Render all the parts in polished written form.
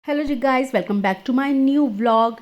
Hello ji guys, welcome back to my new vlog.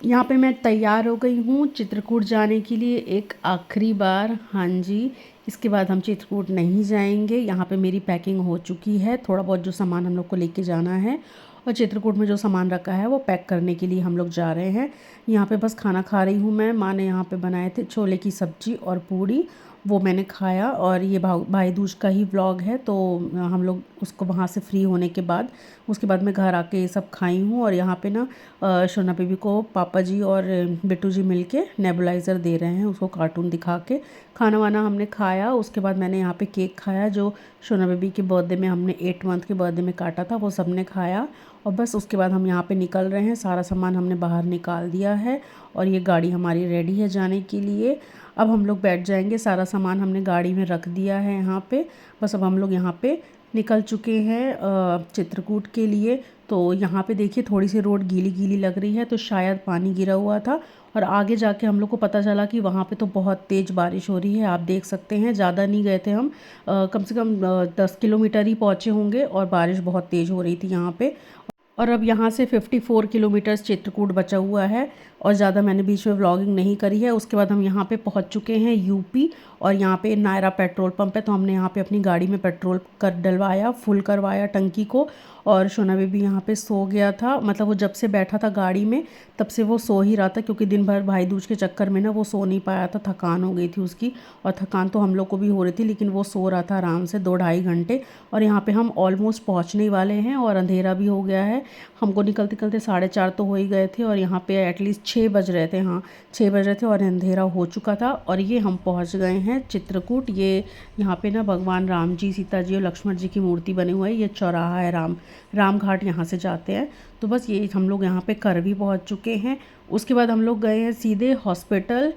यहाँ पे मैं तैयार हो गई हूँ चित्रकूट जाने के लिए एक आखिरी बार। हाँ जी, इसके बाद हम चित्रकूट नहीं जाएंगे। यहाँ पे मेरी पैकिंग हो चुकी है। थोड़ा बहुत जो सामान हम लोग को लेके जाना है और चित्रकूट में जो सामान रखा है वो पैक करने के लिए हम लोग जा रहे हैं। यहाँ पे बस खाना खा रही हूँ मैं। माँ ने यहाँ पे बनाए थे छोले की सब्जी और पूड़ी, वो मैंने खाया। और ये भाई दूज का ही व्लॉग है, तो हम लोग उसको वहाँ से फ्री होने के बाद उसके बाद मैं घर आके ये सब खाई हूँ। और यहाँ पे ना शोना बेबी को पापा जी और बिट्टू जी मिलके नेबुलाइज़र दे रहे हैं उसको कार्टून दिखा के। खाना वाना हमने खाया, उसके बाद मैंने यहाँ पे केक खाया जो शोना बेबी के बर्थडे में हमने 8 मंथ के बर्थडे में काटा था, वो सब ने खाया। और बस उसके बाद हम यहाँ पे निकल रहे हैं। सारा सामान हमने बाहर निकाल दिया है और ये गाड़ी हमारी रेडी है जाने के लिए। अब हम लोग बैठ जाएंगे। सारा सामान हमने गाड़ी में रख दिया है यहाँ पे। बस अब हम लोग यहाँ पे निकल चुके हैं चित्रकूट के लिए। तो यहाँ पे देखिए थोड़ी सी रोड गीली गीली लग रही है, तो शायद पानी गिरा हुआ था। और आगे जाके हम लोग को पता चला कि वहाँ पे तो बहुत तेज़ बारिश हो रही है। आप देख सकते हैं, ज़्यादा नहीं गए थे हम, कम से कम 10 किलोमीटर ही पहुँचे होंगे और बारिश बहुत तेज़ हो रही थी यहाँ पे। और अब यहाँ से 54 किलोमीटर चित्रकूट बचा हुआ है और ज़्यादा मैंने बीच में व्लॉगिंग नहीं करी है। उसके बाद हम यहाँ पे पहुँच चुके हैं यूपी। और यहाँ पे नायरा पेट्रोल पंप है, तो हमने यहाँ पे अपनी गाड़ी में पेट्रोल कर डलवाया, फुल करवाया टंकी को। और शोना बेबी यहाँ पे सो गया था, मतलब वो जब से बैठा था गाड़ी में तब से वो सो ही रहा था, क्योंकि दिन भर भाई दूज के चक्कर में ना वो सो नहीं पाया था, थकान हो गई थी उसकी। और थकान तो हम लोग को भी हो रही थी, लेकिन वो सो रहा था आराम से 2-2.5 घंटे। और यहाँ पे हम ऑलमोस्ट पहुँचने वाले हैं और अंधेरा भी हो गया है। हमको निकलते निकलते 4:30 तो हो ही गए थे और यहाँ पे एटलीस्ट 6 बज रहे थे। हाँ, 6 बज रहे थे और अंधेरा हो चुका था। और ये हम पहुँच गए हैं चित्रकूट। ये यहाँ पे ना भगवान राम जी, सीता जी और लक्ष्मण जी की मूर्ति बनी हुई है। ये चौराहा है, राम घाट यहाँ से जाते हैं। तो बस ये हम लोग यहाँ पे कर भी पहुँच चुके हैं। उसके बाद हम लोग गए हैं सीधे हॉस्पिटल।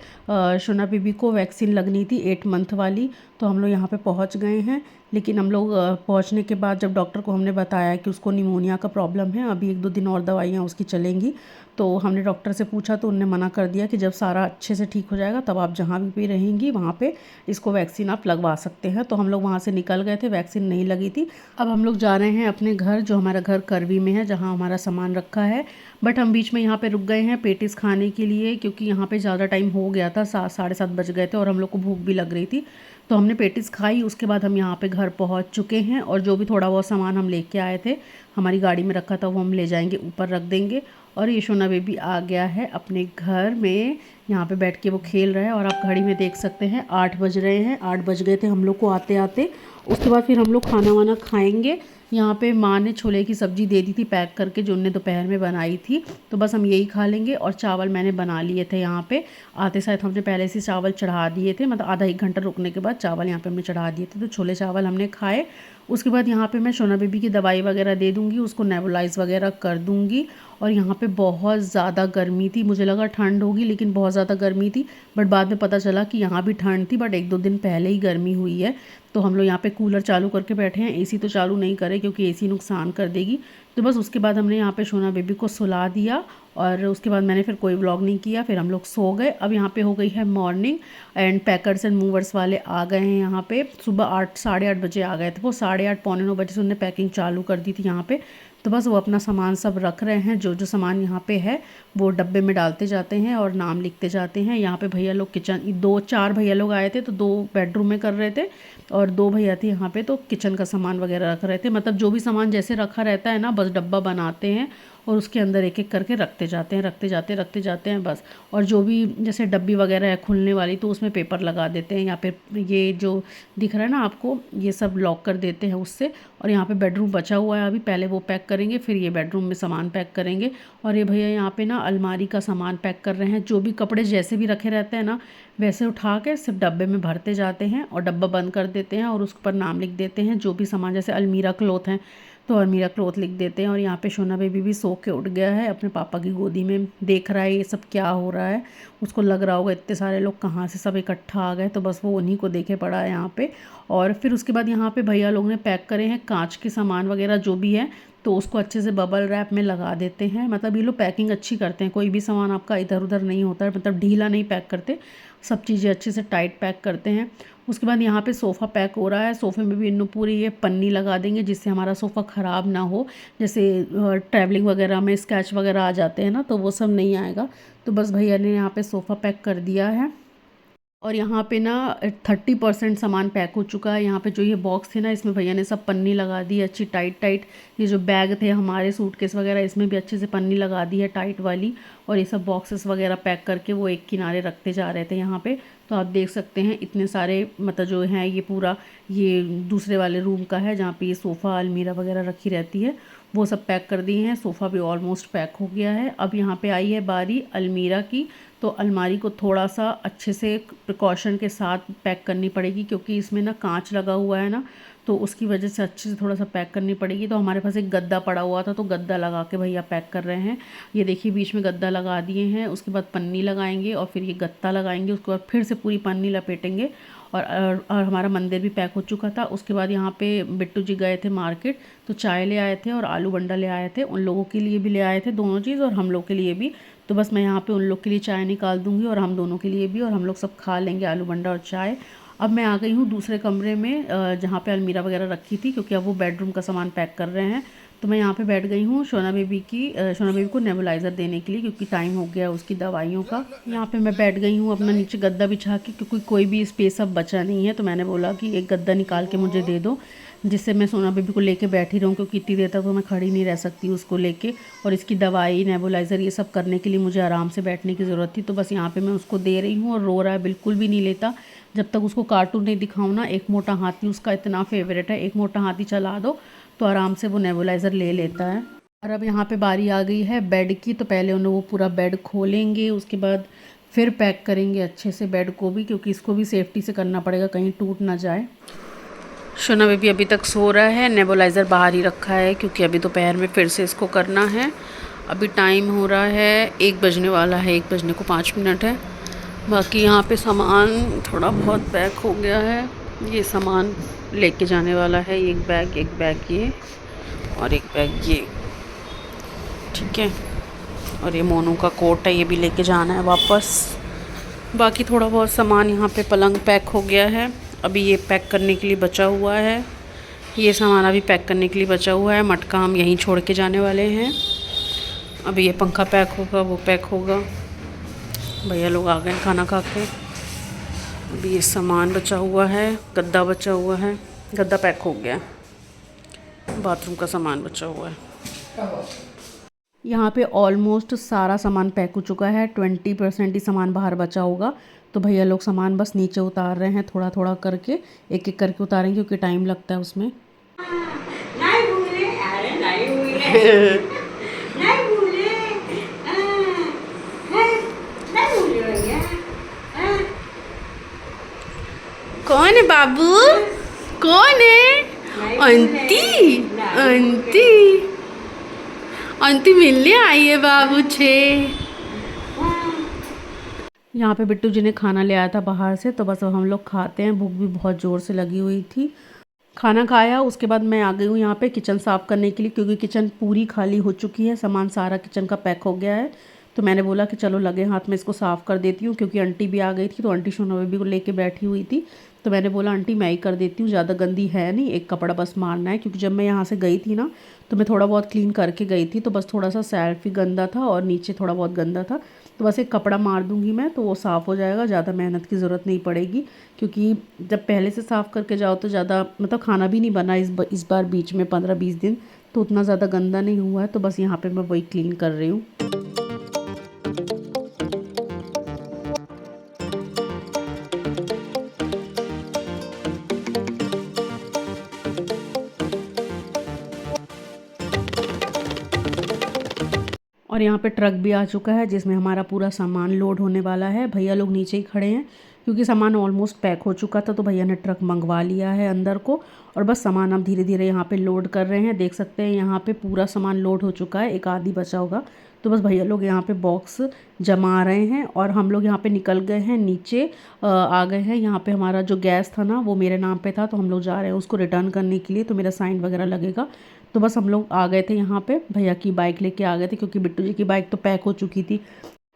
शोना बेबी को वैक्सीन लगनी थी 8 मंथ वाली, तो हम लोग यहाँ पे पहुँच गए हैं। लेकिन हम लोग पहुँचने के बाद जब डॉक्टर को हमने बताया कि उसको निमोनिया का प्रॉब्लम है, अभी 1-2 दिन और दवाइयाँ उसकी चलेंगी, तो हमने डॉक्टर से पूछा तो उन्होंने मना कर दिया कि जब सारा अच्छे से ठीक हो जाएगा तब आप जहाँ भी रहेंगी वहाँ पे इसको वैक्सीन आप लगवा सकते हैं। तो हम लोग वहाँ से निकल गए थे, वैक्सीन नहीं लगी थी। अब हम लोग जा रहे हैं अपने घर, जो हमारा घर करवी में है, जहाँ हमारा सामान रखा है। बट हम बीच में यहाँ पे रुक गए हैं पेटीज खाने के लिए, क्योंकि यहाँ पे ज़्यादा टाइम हो गया था, 7-7:30 बज गए थे और हम लोग को भूख भी लग रही थी। तो हमने पेटीज खाई। उसके बाद हम यहाँ पे घर पहुँच चुके हैं और जो भी थोड़ा बहुत सामान हम लेके आए थे हमारी गाड़ी में रखा था वो हम ले जाएंगे, ऊपर रख देंगे। और ये शोना बेबी आ गया है अपने घर में, यहाँ पे बैठ के वो खेल रहा है। और आप घड़ी में देख सकते हैं 8 बज रहे हैं, 8 बज गए थे हम लोग को आते आते। उसके बाद फिर हम लोग खाना वाना खाएंगे। यहाँ पे माँ ने छोले की सब्ज़ी दे दी थी पैक करके, जो उन्होंने दोपहर में बनाई थी, तो बस हम यही खा लेंगे। और चावल मैंने बना लिए थे यहाँ पे, आते साथ हमने पहले से चावल चढ़ा दिए थे, मतलब आधा 1 घंटा रुकने के बाद चावल यहाँ पे हमने चढ़ा दिए थे, तो छोले चावल हमने खाए। उसके बाद यहाँ पे मैं शोना बेबी की दवाई वगैरह दे दूँगी, उसको नेबुलाइज वगैरह कर दूँगी। और यहाँ पे बहुत ज़्यादा गर्मी थी, मुझे लगा ठंड होगी लेकिन बहुत ज़्यादा गर्मी थी। बट बाद में पता चला कि यहाँ भी ठंड थी, बट 1-2 दिन पहले ही गर्मी हुई है। तो हम लोग यहाँ पे कूलर चालू करके बैठे हैं, एसी तो चालू नहीं करें क्योंकि एसी नुकसान कर देगी। तो बस उसके बाद हमने यहाँ पे शोना बेबी को सुला दिया और उसके बाद मैंने फिर कोई व्लॉग नहीं किया, फिर हम लोग सो गए। अब यहाँ पे हो गई है morning and packers and movers वाले आ गए हैं यहाँ पे। सुबह 8-8:30 बजे आ गए थे वो, 8:30 पौने 9 बजे से उन्होंने पैकिंग चालू कर दी थी यहाँ पे। तो बस वो अपना सामान सब रख रहे हैं, जो जो सामान यहाँ पे है वो डब्बे में डालते जाते हैं और नाम लिखते जाते हैं। यहाँ पे भैया लोग किचन, 2-4 भैया लोग आए थे, तो 2 बेडरूम में कर रहे थे और 2 भैया थे यहाँ पे, तो किचन का सामान वगैरह रख रहे थे। मतलब जो भी सामान जैसे रखा रहता है ना, बस डब्बा बनाते हैं और उसके अंदर एक एक करके रखते जाते हैं, रखते जाते हैं बस। और जो भी जैसे डब्बी वगैरह है खुलने वाली, तो उसमें पेपर लगा देते हैं। यहाँ पे ये जो दिख रहा है ना आपको, ये सब लॉक कर देते हैं उससे। और यहाँ पे बेडरूम बचा हुआ है अभी, पहले वो पैक करेंगे फिर ये बेडरूम में सामान पैक करेंगे। और ये भैया यहाँ पे ना अलमारी का सामान पैक कर रहे हैं, जो भी कपड़े जैसे भी रखे रहते हैं ना वैसे उठा के सिर्फ डब्बे में भरते जाते हैं और डब्बा बंद कर देते हैं और उस पर नाम लिख देते हैं। जो भी सामान जैसे अलमीरा क्लॉथ हैं तो अलमीरा क्लॉथ लिख देते हैं। और यहाँ पे शोना बेबी भी सो के उठ गया है अपने पापा की गोदी में, देख रहा है ये सब क्या हो रहा है। उसको लग रहा होगा इतने सारे लोग कहाँ से सब इकट्ठा आ गए, तो बस वो उन्हीं को देखे पड़ा है यहाँ पे। और फिर उसके बाद यहाँ पे भैया लोग ने पैक करे हैं कांच के सामान वगैरह जो भी है, तो उसको अच्छे से बबल रैप में लगा देते हैं। मतलब ये लोग पैकिंग अच्छी करते हैं, कोई भी सामान आपका इधर उधर नहीं होता है, मतलब ढीला नहीं पैक करते, सब चीज़ें अच्छे से टाइट पैक करते हैं। उसके बाद यहाँ पे सोफ़ा पैक हो रहा है। सोफ़े में भी इन्हों पूरी ये पन्नी लगा देंगे जिससे हमारा सोफ़ा ख़राब ना हो। जैसे ट्रैवलिंग वगैरह में स्क्रैच वगैरह आ जाते हैं ना, तो वो सब नहीं आएगा। तो बस भैया ने यहाँ पे सोफ़ा पैक कर दिया है। और यहाँ पे ना 30% सामान पैक हो चुका है। यहाँ पे जो ये बॉक्स थे ना, इसमें भैया ने सब पन्नी लगा दी है अच्छी टाइट टाइट। ये जो बैग थे हमारे सूटकेस वगैरह, इसमें भी अच्छे से पन्नी लगा दी है टाइट वाली। और ये सब बॉक्सेस वगैरह पैक करके वो एक किनारे रखते जा रहे थे यहाँ पे। तो आप देख सकते हैं इतने सारे, मतलब जो हैं ये पूरा ये दूसरे वाले रूम का है जहाँ पे ये सोफ़ा अलमीरा वगैरह रखी रहती है, वो सब पैक कर दिए हैं। सोफ़ा भी ऑलमोस्ट पैक हो गया है। अब यहाँ पे आई है बारी अलमीरा की। तो अलमारी को थोड़ा सा अच्छे से प्रिकॉशन के साथ पैक करनी पड़ेगी, क्योंकि इसमें ना कांच लगा हुआ है ना, तो उसकी वजह से अच्छे से थोड़ा सा पैक करनी पड़ेगी। तो हमारे पास एक गद्दा पड़ा हुआ था, तो गद्दा लगा के भैया पैक कर रहे हैं। ये देखिए बीच में गद्दा लगा दिए हैं, उसके बाद पन्नी लगाएंगे और फिर ये गत्ता लगाएंगे, उसके बाद फिर से पूरी पन्नी लपेटेंगे। और हमारा मंदिर भी पैक हो चुका था। उसके बाद यहाँ पे बिट्टू जी गए थे मार्केट, तो चाय ले आए थे और आलू बंडा ले आए थे। उन लोगों के लिए भी ले आए थे दोनों चीज़, और हम लोग के लिए भी। तो बस मैं यहाँ पे उन लोग के लिए चाय निकाल दूँगी और हम दोनों के लिए भी, और हम लोग सब खा लेंगे आलू बंडा और चाय। अब मैं आ गई हूँ दूसरे कमरे में जहाँ पे अलमीरा वगैरह रखी थी, क्योंकि अब वो बेडरूम का सामान पैक कर रहे हैं। तो मैं यहाँ पे बैठ गई हूँ शोना बेबी को नेबुलाइज़र देने के लिए, क्योंकि टाइम हो गया उसकी दवाइयों का। यहाँ पे मैं बैठ गई हूँ अपना नीचे गद्दा बिछा के, क्योंकि कोई भी स्पेस अब बचा नहीं है। तो मैंने बोला कि एक गद्दा निकाल के मुझे दे दो, जिससे मैं सोना बेबी को लेके बैठी रहूँ, क्योंकि इतनी देर तक तो मैं खड़ी नहीं रह सकती उसको लेके। और इसकी दवाई नेबुलाइज़र ये सब करने के लिए मुझे आराम से बैठने की ज़रूरत थी। तो बस यहाँ पे मैं उसको दे रही हूँ, और रो रहा है, बिल्कुल भी नहीं लेता। जब तक उसको कार्टून नहीं दिखाऊँ ना, एक मोटा हाथी उसका इतना फेवरेट है, एक मोटा हाथी चला दो तो आराम से वो नेबुलाइज़र ले लेता है। और अब यहाँ पे बारी आ गई है बेड की। तो पहले उन्हें वो पूरा बेड खोलेंगे, उसके बाद फिर पैक करेंगे अच्छे से बेड को भी, क्योंकि इसको भी सेफ्टी से करना पड़ेगा, कहीं टूट ना जाए। शोना बेबी अभी तक सो रहा है, नेबुलाइज़र बाहर ही रखा है, क्योंकि अभी दोपहर में फिर से इसको करना है। अभी टाइम हो रहा है 1 बजने वाला है, 1 बजने को 5 मिनट है। बाकी यहाँ पे सामान थोड़ा बहुत पैक हो गया है। ये सामान लेके जाने वाला है, एक बैग ये और एक बैग ये, ठीक है। और ये मोनू का कोट है, ये भी लेके जाना है वापस। बाकी थोड़ा बहुत सामान यहाँ पे पलंग पैक हो गया है, अभी ये पैक करने के लिए बचा हुआ है। ये सामान अभी पैक करने के लिए बचा हुआ है, मटका हम यहीं छोड़ के जाने वाले हैं। अभी ये पंखा पैक होगा, वो पैक होगा। भैया लोग आ गए खाना खा के। अभी ये सामान बचा हुआ है, गद्दा बचा हुआ है, गद्दा पैक हो गया, बाथरूम का सामान बचा हुआ है। यहाँ पे ऑलमोस्ट सारा सामान पैक हो चुका है, 20% ही सामान बाहर बचा होगा। तो भैया लोग सामान बस नीचे उतार रहे हैं, थोड़ा थोड़ा करके, एक एक करके उतारेंगे, क्योंकि टाइम लगता है उसमें। नहीं भूले, अरे नहीं भूले, नहीं भूले, नहीं भूले भैया। कौन है बाबू, कौन है? आंटी, आंटी, आंटी मिलने आई है बाबू छे। यहाँ पे बिट्टू जी ने खाना ले आया था बाहर से, तो बस अब हम लोग खाते हैं। भूख भी बहुत ज़ोर से लगी हुई थी। खाना खाया, उसके बाद मैं आ गई हूँ यहाँ पे किचन साफ़ करने के लिए, क्योंकि किचन पूरी खाली हो चुकी है, सामान सारा किचन का पैक हो गया है। तो मैंने बोला कि चलो लगे हाथ में इसको साफ़ कर देती हूँ, क्योंकि आंटी भी आ गई थी। तो आंटी सोना बेबी को लेके बैठी हुई थी, तो मैंने बोला आंटी मैं ही कर देती हूँ, ज़्यादा गंदी है नहीं, एक कपड़ा बस मारना है। क्योंकि जब मैं यहाँ से गई थी ना, तो मैं थोड़ा बहुत क्लीन करके गई थी, तो बस थोड़ा सा सेल्फ ही गंदा था और नीचे थोड़ा बहुत गंदा था। तो बस एक कपड़ा मार दूँगी मैं, तो वो साफ़ हो जाएगा, ज़्यादा मेहनत की ज़रूरत नहीं पड़ेगी। क्योंकि जब पहले से साफ़ करके जाओ तो ज़्यादा, मतलब खाना भी नहीं बना इस बार बीच में 15-20 दिन, तो उतना ज़्यादा गंदा नहीं हुआ है। तो बस यहाँ पे मैं वही क्लीन कर रही हूँ। और यहाँ पे ट्रक भी आ चुका है, जिसमें हमारा पूरा सामान लोड होने वाला है। भैया लोग नीचे ही खड़े हैं, क्योंकि सामान ऑलमोस्ट पैक हो चुका था। तो भैया ने ट्रक मंगवा लिया है अंदर को, और बस सामान अब धीरे धीरे यहाँ पे लोड कर रहे हैं। देख सकते हैं यहाँ पे पूरा सामान लोड हो चुका है, एक आधी बचा होगा। तो बस भैया लोग यहाँ पे बॉक्स जमा रहे हैं, और हम लोग यहाँ पे निकल गए हैं नीचे, आ गए हैं। यहाँ पे हमारा जो गैस था ना, वो मेरे नाम पे था, तो हम लोग जा रहे हैं उसको रिटर्न करने के लिए। तो मेरा साइन वगैरह लगेगा, तो बस हम लोग आ गए थे यहाँ पे, भैया की बाइक लेके आ गए थे क्योंकि बिट्टू जी की बाइक तो पैक हो चुकी थी।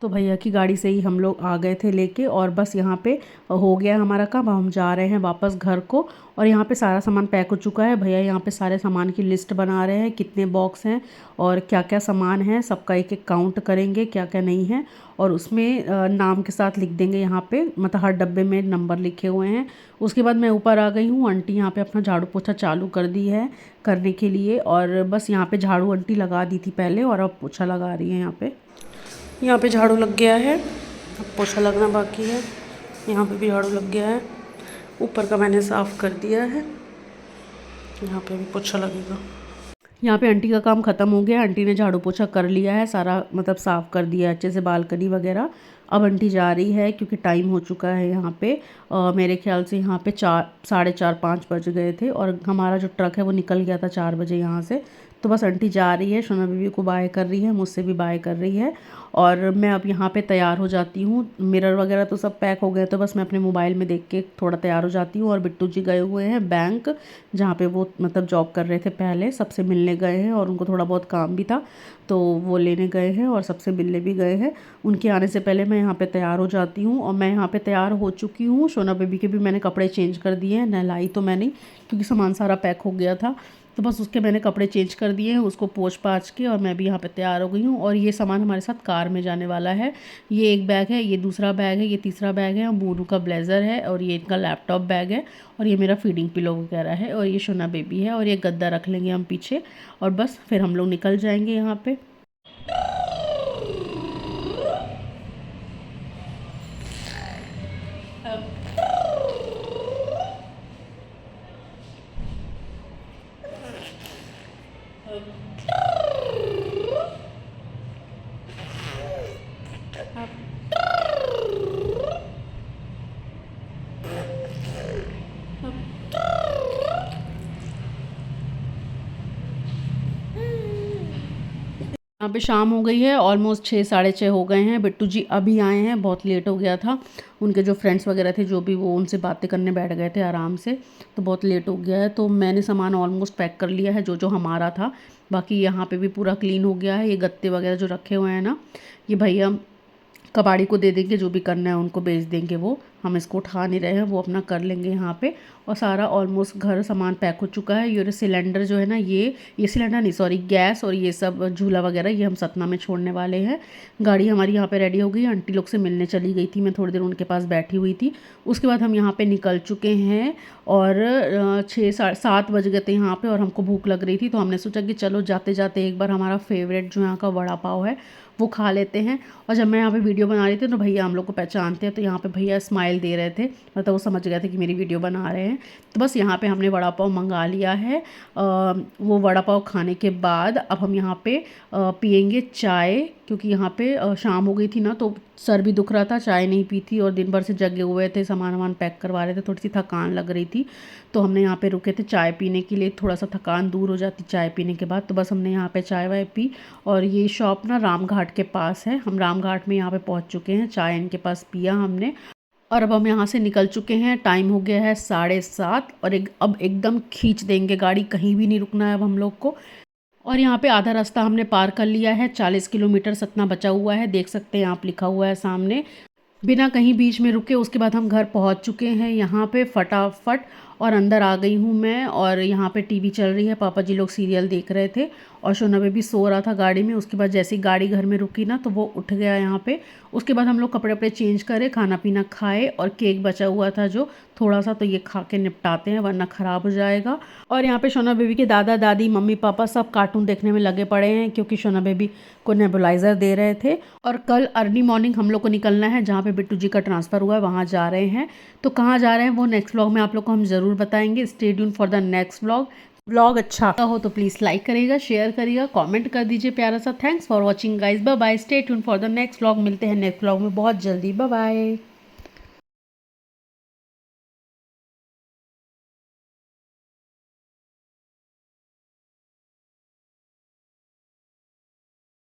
तो भैया की गाड़ी से ही हम लोग आ गए थे लेके, और बस यहाँ पे हो गया हमारा काम। अब हम जा रहे हैं वापस घर को, और यहाँ पे सारा सामान पैक हो चुका है। भैया यहाँ पे सारे सामान की लिस्ट बना रहे हैं, कितने बॉक्स हैं और क्या क्या सामान है, सबका एक एक काउंट करेंगे क्या क्या नहीं है, और उसमें नाम के साथ लिख देंगे यहाँ पे, मतलब हर डब्बे में नंबर लिखे हुए हैं। उसके बाद मैं ऊपर आ गई हूँ, आंटी यहाँ पे अपना झाड़ू पोछा चालू कर दी है करने के लिए, और बस यहाँ पे झाड़ू आंटी लगा दी थी पहले और अब पोछा लगा रही है। यहाँ पे झाड़ू लग गया है, अब पोछा लगना बाकी है। यहाँ पे भी झाड़ू लग गया है, ऊपर का मैंने साफ़ कर दिया है, यहाँ पे भी पोछा लगेगा। यहाँ पे आंटी का काम ख़त्म हो गया, आंटी ने झाड़ू पोछा कर लिया है सारा, मतलब साफ़ कर दिया है अच्छे से बालकनी वगैरह। अब आंटी जा रही है क्योंकि टाइम हो चुका है यहाँ पे। मेरे ख्याल से यहाँ पे 4, 4:30, 5 बज गए थे, और हमारा जो ट्रक है वो निकल गया था 4 बजे यहाँ से। तो बस आंटी जा रही है, सोना बीबी को बाय कर रही है, मुझसे भी बाय कर रही है, और मैं अब यहाँ पे तैयार हो जाती हूँ। मिरर वगैरह तो सब पैक हो गए, तो बस मैं अपने मोबाइल में देख के थोड़ा तैयार हो जाती हूँ। और बिट्टू जी गए हुए हैं बैंक, जहाँ पे वो मतलब जॉब कर रहे थे पहले, सबसे मिलने गए हैं, और उनको थोड़ा बहुत काम भी था तो वो लेने गए हैं और सबसे मिलने भी गए हैं। उनके आने से पहले मैं यहाँ पे तैयार हो जाती हूँ, और मैं यहाँ पे तैयार हो चुकी हूँ। सोना बेबी के भी मैंने कपड़े चेंज कर दिए हैं, नहलाई तो मैं नहीं क्योंकि सामान सारा पैक हो गया था, तो बस उसके मैंने कपड़े चेंज कर दिए हैं, उसको पोंछ पाछ के, और मैं भी यहाँ पे तैयार हो गई हूँ। और ये सामान हमारे साथ कार में जाने वाला है। ये एक बैग है, ये दूसरा बैग है, ये तीसरा बैग है, मोनू का ब्लेज़र है, और ये इनका लैपटॉप बैग है, और ये मेरा फीडिंग पिलो वगैरह है, और ये सोना बेबी है, और ये गद्दा रख लेंगे हम पीछे, और बस फिर हम लोग निकल जाएंगे यहाँ पे। यहाँ पे शाम हो गई है, ऑलमोस्ट 6, 6:30 हो गए हैं। बिट्टू जी अभी आए हैं, बहुत लेट हो गया था। उनके जो फ्रेंड्स वगैरह थे जो भी, वो उनसे बातें करने बैठ गए थे आराम से, तो बहुत लेट हो गया है। तो मैंने सामान ऑलमोस्ट पैक कर लिया है जो जो हमारा था। बाकी यहाँ पे भी पूरा क्लीन हो गया है। ये गत्ते वगैरह जो रखे हुए हैं ना, ये भैया कबाड़ी को दे देंगे, जो भी करना है उनको बेच देंगे, वो हम इसको उठा नहीं रहे हैं, वो अपना कर लेंगे यहाँ पे। और सारा ऑलमोस्ट घर सामान पैक हो चुका है। ये सिलेंडर जो है ना, ये सिलेंडर नहीं, सॉरी, गैस और ये सब झूला वगैरह ये हम सतना में छोड़ने वाले हैं। गाड़ी हमारी यहाँ पे रेडी हो गई। आंटी लोग से मिलने चली गई थी, मैं थोड़ी देर उनके पास बैठी हुई थी। उसके बाद हम यहाँ पे निकल चुके हैं, और 6, 7 बज गए थे यहाँ पे, और हमको भूख लग रही थी, तो हमने सोचा कि चलो जाते जाते एक बार हमारा फेवरेट जो यहाँ का वड़ा पाव है वो खा लेते हैं। और जब मैं यहाँ पे वीडियो बना रही थी तो भैया हम लोग को पहचानते हैं, तो यहाँ पे भैया स्माइल दे रहे थे, मतलब वो समझ गए थे कि मेरी वीडियो बना रहे हैं। तो बस यहाँ पे हमने वड़ा पाव मंगा लिया है। वो वड़ा पाव खाने के बाद अब हम यहाँ पे पियेंगे चाय, क्योंकि यहाँ पे शाम हो गई थी ना, तो सर भी दुख रहा था, चाय नहीं पी थी, और दिन भर से जगे हुए थे, सामान वामान पैक करवा रहे थे, थोड़ी सी थकान लग रही थी, तो हमने यहाँ पे रुके थे चाय पीने के लिए। थोड़ा सा थकान दूर हो जाती चाय पीने के बाद, तो बस हमने यहाँ पे चाय वाय पी। और ये शॉप ना रामघाट के पास है, हम रामघाट में यहाँ पे पहुँच चुके हैं। चाय इनके पास पिया हमने, और अब हम यहाँ से निकल चुके हैं। टाइम हो गया है 7:30, और अब एकदम खींच देंगे गाड़ी, कहीं भी नहीं रुकना है अब हम लोग को। और यहाँ पे आधा रास्ता हमने पार कर लिया है, 40 किलोमीटर सतना बचा हुआ है, देख सकते हैं आप, लिखा हुआ है सामने। बिना कहीं बीच में रुके उसके बाद हम घर पहुँच चुके हैं यहाँ पे फटाफट, और अंदर आ गई हूँ मैं। और यहाँ पे टीवी चल रही है, पापा जी लोग सीरियल देख रहे थे, और सोना बेबी सो रहा था गाड़ी में। उसके बाद जैसे ही गाड़ी घर में रुकी ना, तो वो उठ गया यहाँ पे। उसके बाद हम लोग कपड़े वपड़े चेंज करे, खाना पीना खाए, और केक बचा हुआ था जो थोड़ा सा, तो ये खा के निपटाते हैं वरना ख़राब हो जाएगा। और यहाँ पे सोना बेबी के दादा दादी मम्मी पापा सब कार्टून देखने में लगे पड़े हैं, क्योंकि सोना बेबी को नेबुलाइज़र दे रहे थे। और कल अर्ली मॉर्निंग हम लोग को निकलना है, जहाँ पे बिट्टू जी का ट्रांसफ़र हुआ है वहाँ जा रहे हैं। तो कहाँ जा रहे हैं वो नेक्स्ट व्लॉग में आप लोग को हम ज़रूर बताएंगे। Stay tune for the next vlog अच्छा हो तो प्लीज़ लाइक करिएगा, शेयर करिएगा, कमेंट कर दीजिए प्यारा सा। Thanks for watching guys, bye bye. Stay tune for the next vlog. मिलते हैं नेक्स्ट व्लॉग में बहुत जल्दी। Bye bye.